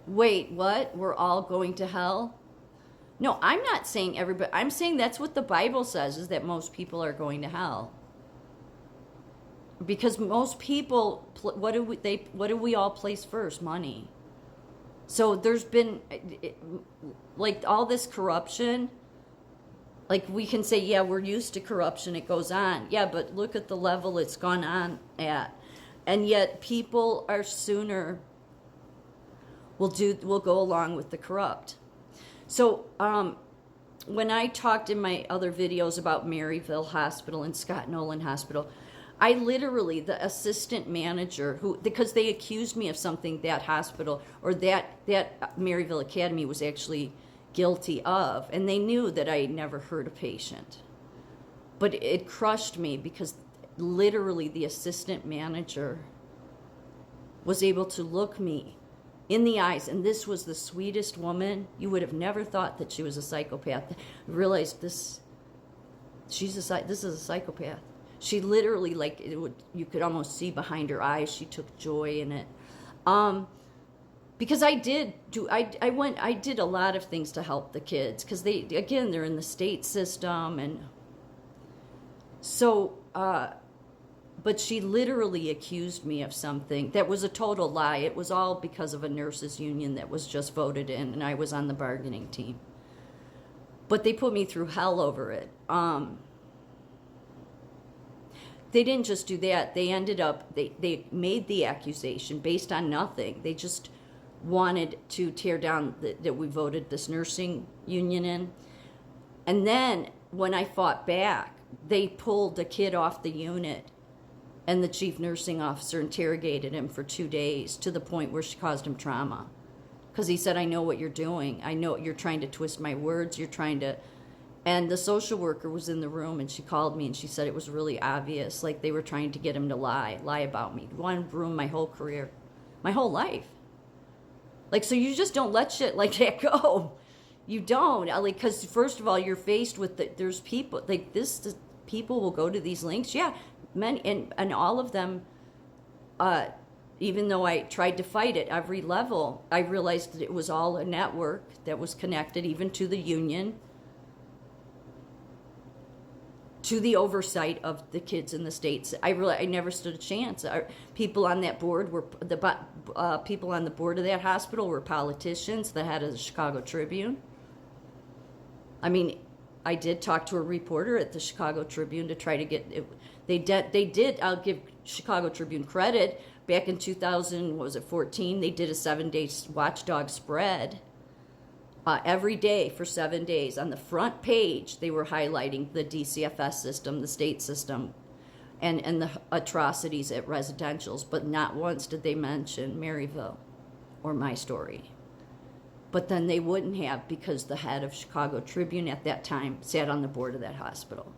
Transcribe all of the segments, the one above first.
Wait, what? We're all going to hell? No, I'm not saying everybody. I'm saying that's what the Bible says, is that most people are going to hell. Because most people, what do we all place first? Money. So there's been like all this corruption. Like we can say, yeah, we're used to corruption. It goes on. Yeah, but look at the level it's gone on at. And yet people are sooner will go along with the corrupt. So when I talked in my other videos about Maryville Hospital and Scott Nolan Hospital, I literally, the assistant manager who, because they accused me of something that hospital or that Maryville Academy was actually guilty of, and they knew that I never hurt a patient. But it crushed me because literally the assistant manager was able to look me in the eyes, and this was the sweetest woman. You would have never thought that she was a psychopath. I realized this is a psychopath. She literally, like, you could almost see behind her eyes, she took joy in it. Because I did a lot of things to help the kids, because they're in the state system, and so but she literally accused me of something that was a total lie. It was all because of a nurses union that was just voted in, and I was on the bargaining team. But they put me through hell over it. They didn't just do that. They ended up, they made the accusation based on nothing. They just wanted to tear down that we voted this nursing union in. And then when I fought back, they pulled the kid off the unit, and the chief nursing officer interrogated him for 2 days to the point where she caused him trauma. Because he said, I know what you're doing. I know you're trying to twist my words. You're trying to... And the social worker was in the room, and she called me, and she said it was really obvious, like they were trying to get him to lie about me. Wanted to ruin my whole career, my whole life. Like, so you just don't let shit like that go. You don't. Like, because first of all, you're faced with there's people like this. People will go to these links. Yeah, many, and all of them. Even though I tried to fight it every level, I realized that it was all a network that was connected, even to the union, to the oversight of the kids in the states. I never stood a chance. People on that board were people on the board of that hospital were politicians. The head of the Chicago Tribune. I mean, I did talk to a reporter at the Chicago Tribune to try to get it. They did. I'll give Chicago Tribune credit. Back in 2014, they did a 7-day watchdog spread. Every day for 7 days. On the front page, they were highlighting the DCFS system, the state system, and the atrocities at residentials, but not once did they mention Maryville or my story. But then they wouldn't have, because the head of Chicago Tribune at that time sat on the board of that hospital,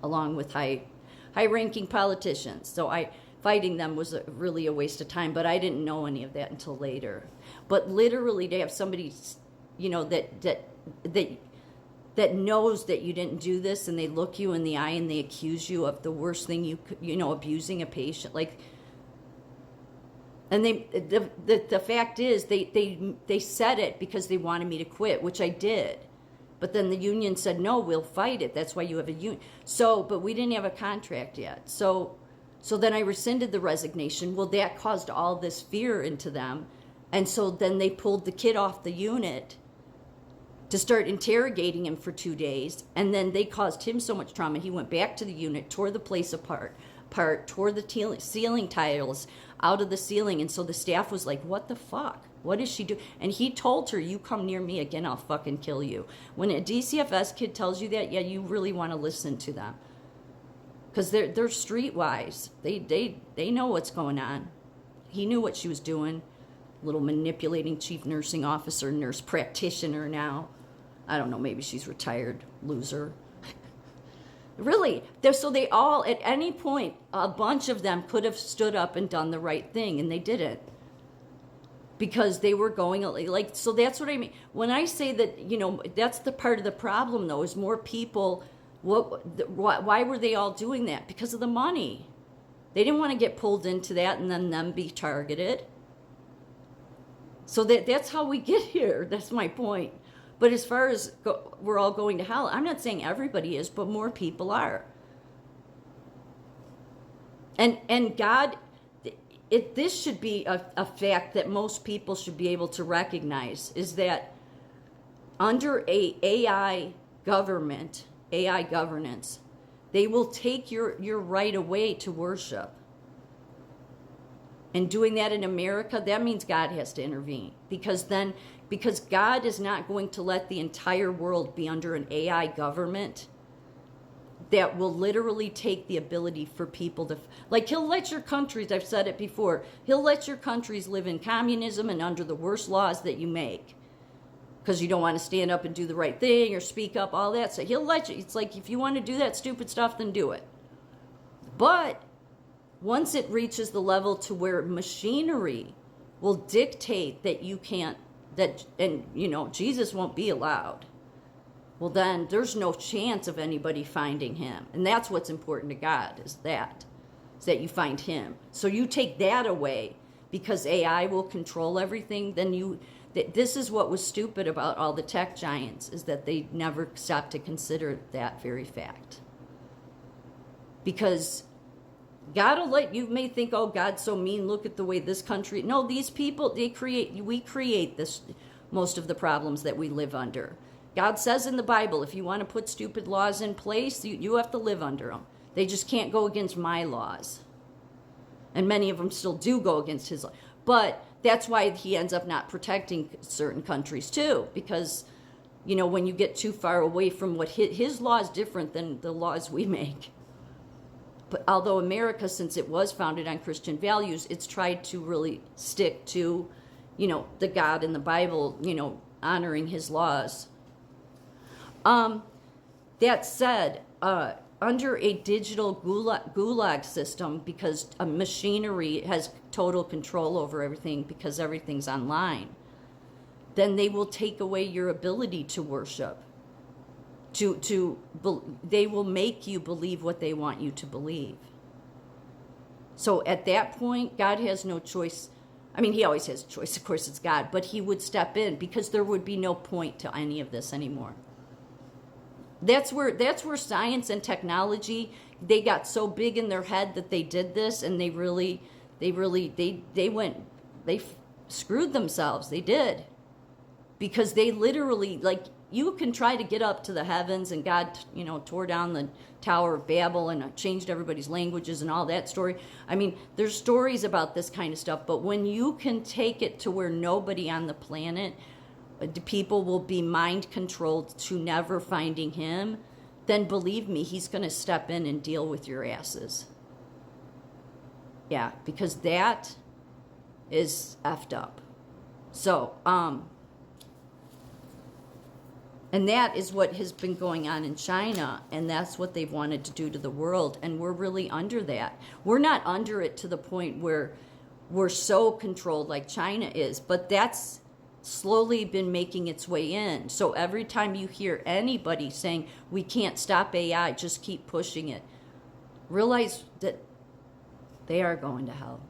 along with high-ranking politicians. So fighting them was really a waste of time, but I didn't know any of that until later. But literally to have somebody, you know, that knows that you didn't do this, and they look you in the eye and they accuse you of the worst thing you know, abusing a patient, like. And the fact is they said it because they wanted me to quit, which I did. But then the union said, no, we'll fight it. That's why you have a union. So, but we didn't have a contract yet. So then I rescinded the resignation. Well, that caused all this fear into them. And so then they pulled the kid off the unit to start interrogating him for 2 days. And then they caused him so much trauma. He went back to the unit, tore the place apart, tore the ceiling tiles out of the ceiling. And so the staff was like, what the fuck? What is she doing? And he told her, you come near me again, I'll fucking kill you. When a DCFS kid tells you that, yeah, you really want to listen to them. Because they're streetwise. They know what's going on. He knew what she was doing. Little manipulating chief nursing officer, nurse practitioner now. I don't know, maybe she's retired, loser. Really, so they all, at any point, a bunch of them could have stood up and done the right thing, and they didn't. Because they were going, like, so that's what I mean. When I say that, you know, that's the part of the problem, though, is more people, why were they all doing that? Because of the money. They didn't want to get pulled into that and then them be targeted. So that's how we get here. That's my point. But as far as we're all going to hell, I'm not saying everybody is, but more people are. And God, this should be a fact that most people should be able to recognize, is that under a AI government, AI governance, they will take your right away to worship. And doing that in America, that means God has to intervene. Because God is not going to let the entire world be under an AI government that will literally take the ability for people to, like, he'll let your countries, I've said it before, he'll let your countries live in communism and under the worst laws that you make. Because you don't want to stand up and do the right thing or speak up, all that. So he'll let you, it's like, if you want to do that stupid stuff, then do it. But once it reaches the level to where machinery will dictate that you can't, and Jesus won't be allowed, well, then there's no chance of anybody finding him. And that's what's important to God, is that you find him. So you take that away because AI will control everything, then this is what was stupid about all the tech giants, is that they never stopped to consider that very fact. Because God will you may think, oh, God's so mean, look at the way this country, no, these people, we create this, most of the problems that we live under. God says in the Bible, if you want to put stupid laws in place, you have to live under them. They just can't go against my laws. And many of them still do go against his law. But that's why he ends up not protecting certain countries too, because, when you get too far away from what his law is different than the laws we make. But although America, since it was founded on Christian values, it's tried to really stick to, the God in the Bible, honoring his laws. That said, under a digital gulag system, because a machinery has total control over everything because everything's online, then they will take away your ability to worship. They will make you believe what they want you to believe. So at that point, God has no choice. I mean, he always has a choice. Of course, it's God. But he would step in because there would be no point to any of this anymore. That's where science and technology, they got so big in their head that they did this, and they screwed themselves. They did. Because they literally, like, you can try to get up to the heavens, and God, tore down the Tower of Babel and changed everybody's languages and all that story. I mean, there's stories about this kind of stuff, but when you can take it to where nobody on the planet, people will be mind controlled to never finding him, then believe me, he's going to step in and deal with your asses. Yeah, because that is effed up. So, and that is what has been going on in China, and that's what they've wanted to do to the world, and we're really under that. We're not under it to the point where we're so controlled like China is, but that's slowly been making its way in. So every time you hear anybody saying, we can't stop AI, just keep pushing it, realize that they are going to hell.